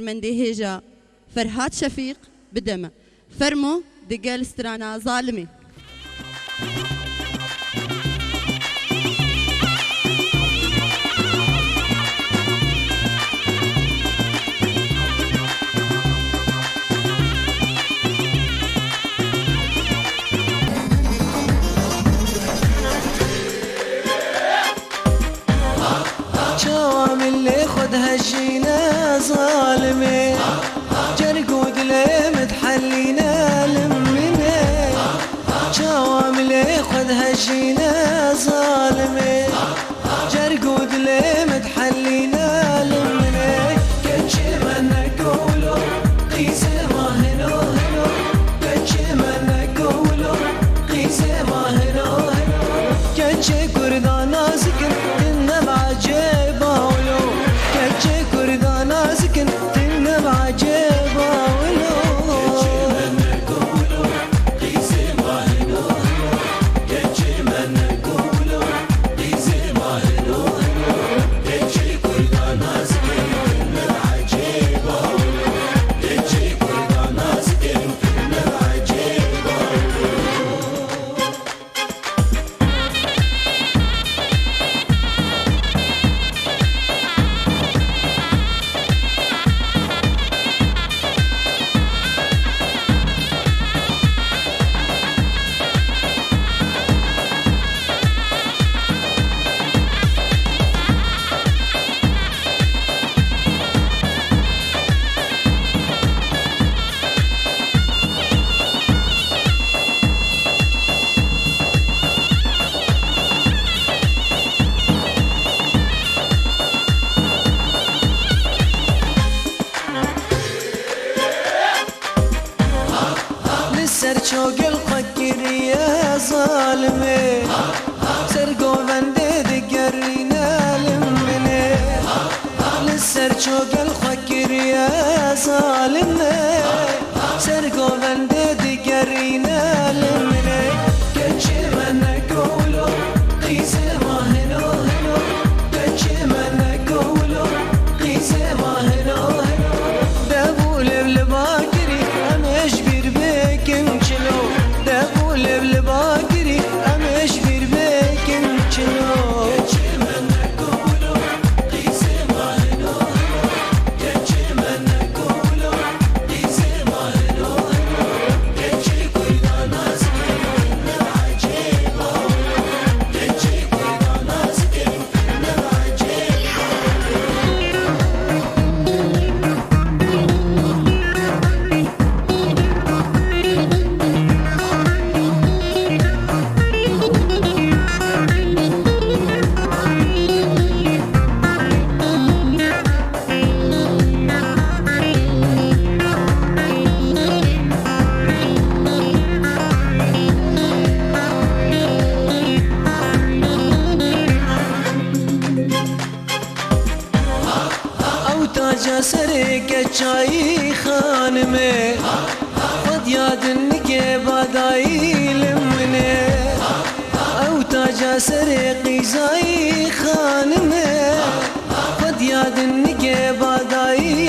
من دي هيجا فرهاد شفيق بدمه فرمو دقال استرانا ظالمي. هجينا ظالمي جرقود ليه متحلينا لمنا جوام ليه خذ هجينا ظالمي جرقود ليه متحلينا لمنا كتشي من نقولو قيسي ما هنو هنو كتشي من نقولو قيسي ما هنو هنو كتشي كردانا سكن إنما عجيبا ولو كتشي كردانا سكن إنما عجيبا ولو كتشي من نقولو قيسي ما هنو هنو كتشي من نقولو قيسي ما هنو هنو كتشي كردانا سكن إنما عجيبا ولو كتشي كردانا سكن إنما عجيبا سرچوق الفكر يا ظالمي سرقو بندي ذكرينا لمني للسرچوق الفكر يا ظالمي سرقو بندي ذكرينا لمني كتشي من نقولو قيسي ما هنو هنو كتشي من نقولو قيسي ما هنو هنو دابول بالباكري امش كنشلو دابول بالباكري امش بيربيك كنشلو كتشي من نقولو قيسي ما هنو هنو كتشي من نقولو قيسي ما هنو هنو كتشي كردانا سكن إنما عجيبا كتشي كردانا سكن إنما عجيبا تاج سرك شاي خانمه خد ياد النكي بداي لمنه او تاج سرق زاي خانمه خد ياد النكي بداي